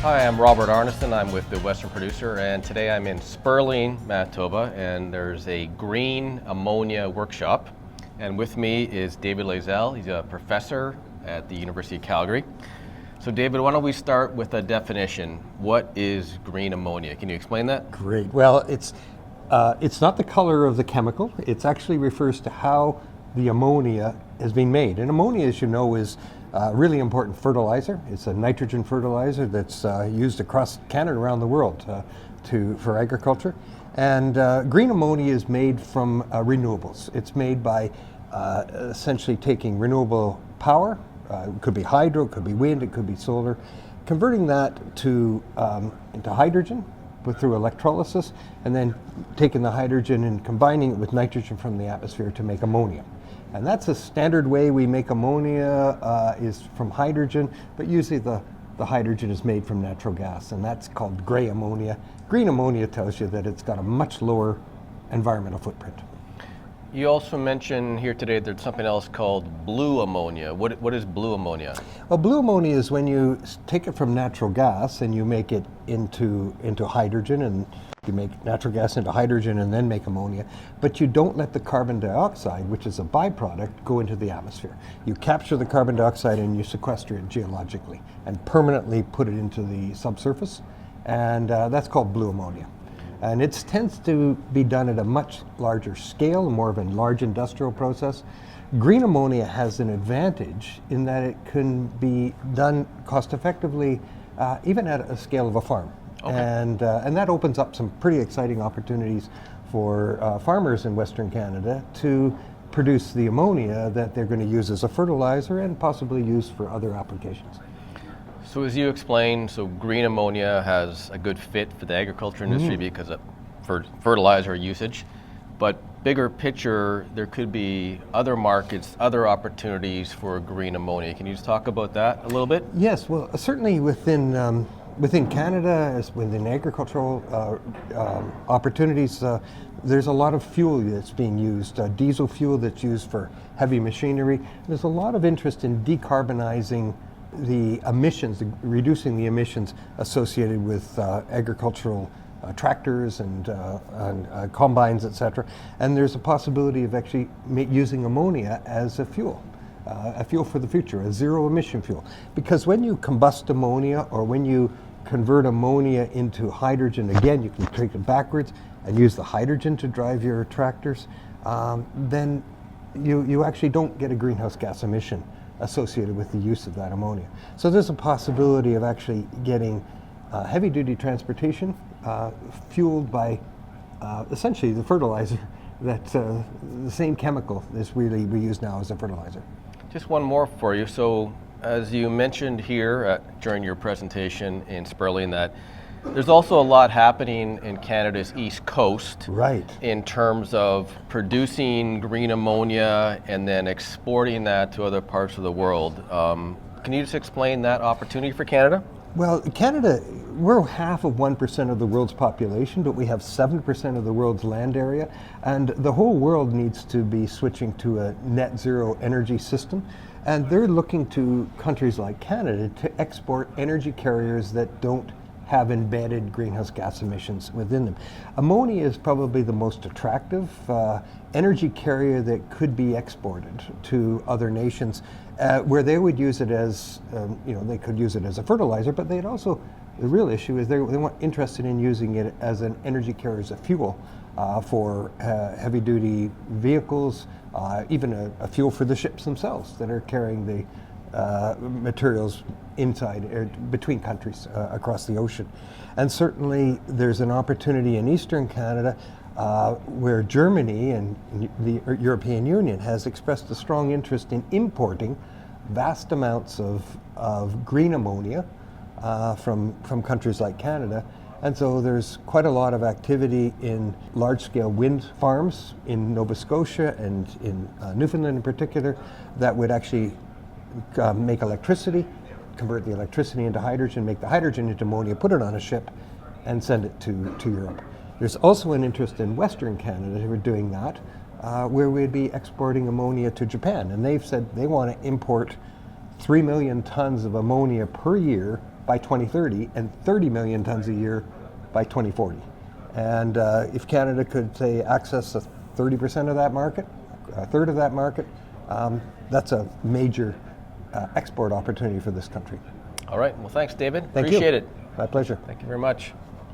Hi, I'm Robert Arneson. I'm with the Western Producer, and today I'm in Sperling, Manitoba, and there's a green ammonia workshop. And with me is David Lazell. He's a professor at the University of Calgary. So David, why don't we start with a definition. What is green ammonia? Can you explain that? Great. Well, it's not the color of the chemical. It actually refers to how the ammonia has been made. And ammonia, as you know, is a really important fertilizer. It's a nitrogen fertilizer that's used across Canada, around the world for agriculture. And green ammonia is made from renewables. It's made by essentially taking renewable power. It could be hydro, it could be wind, it could be solar, converting that into hydrogen through electrolysis, and then taking the hydrogen and combining it with nitrogen from the atmosphere to make ammonia. And that's a standard way we make ammonia, is from hydrogen, but usually the hydrogen is made from natural gas, and that's called gray ammonia. Green ammonia tells you that it's got a much lower environmental footprint. You also mentioned here today there's something else called blue ammonia. What is blue ammonia? Well, blue ammonia is when you take it from natural gas and you make it into hydrogen, and you make natural gas into hydrogen and then make ammonia, but you don't let the carbon dioxide, which is a byproduct, go into the atmosphere. You capture the carbon dioxide and you sequester it geologically and permanently put it into the subsurface, and that's called blue ammonia. And it tends to be done at a much larger scale, more of a large industrial process. Green ammonia has an advantage in that it can be done cost effectively, even at a scale of a farm. Okay. And that opens up some pretty exciting opportunities for farmers in Western Canada to produce the ammonia that they're going to use as a fertilizer and possibly use for other applications. So as you explained, green ammonia has a good fit for the agriculture industry because of fertilizer usage, but bigger picture, there could be other markets, other opportunities for green ammonia. Can you just talk about that a little bit? Yes, well, certainly within Canada, as within agricultural opportunities, there's a lot of fuel that's being used, diesel fuel that's used for heavy machinery. There's a lot of interest in decarbonizing the emissions, reducing the emissions associated with agricultural tractors and combines, etc. And there's a possibility of actually using ammonia as a fuel for the future, a zero-emission fuel. Because when you combust ammonia, or when you convert ammonia into hydrogen, again, you can take it backwards and use the hydrogen to drive your tractors, then you actually don't get a greenhouse gas emission associated with the use of that ammonia. So there's a possibility of actually getting heavy-duty transportation fueled by essentially the fertilizer that the same chemical is really we use now as a fertilizer. Just one more for you. So as you mentioned here during your presentation in Sperling, that there's also a lot happening in Canada's East Coast, right, in terms of producing green ammonia and then exporting that to other parts of the world. Can you just explain that opportunity for Canada? Well, Canada, we're half of 1% of the world's population, but we have 7% of the world's land area, and the whole world needs to be switching to a net zero energy system. And they're looking to countries like Canada to export energy carriers that don't have embedded greenhouse gas emissions within them. Ammonia is probably the most attractive energy carrier that could be exported to other nations, where they would use it as, they could use it as a fertilizer, but they'd also, the real issue is they weren't interested in using it as an energy carrier, as a fuel for heavy-duty vehicles, even a fuel for the ships themselves that are carrying the materials inside or between countries across the ocean. And certainly there's an opportunity in Eastern Canada where Germany and the European Union has expressed a strong interest in importing vast amounts of green ammonia from countries like Canada. And so there's quite a lot of activity in large-scale wind farms in Nova Scotia and in Newfoundland in particular that would actually make electricity, convert the electricity into hydrogen, make the hydrogen into ammonia, put it on a ship, and send it to Europe. There's also an interest in Western Canada who are doing that, where we'd be exporting ammonia to Japan. And they've said they want to import 3 million tons of ammonia per year by 2030 and 30 million tons a year by 2040. And if Canada could, say, access 30% of that market, a third of that market, that's a major export opportunity for this country. All right. Well, thanks, David. Thank Appreciate you. it. My pleasure. Thank you very much.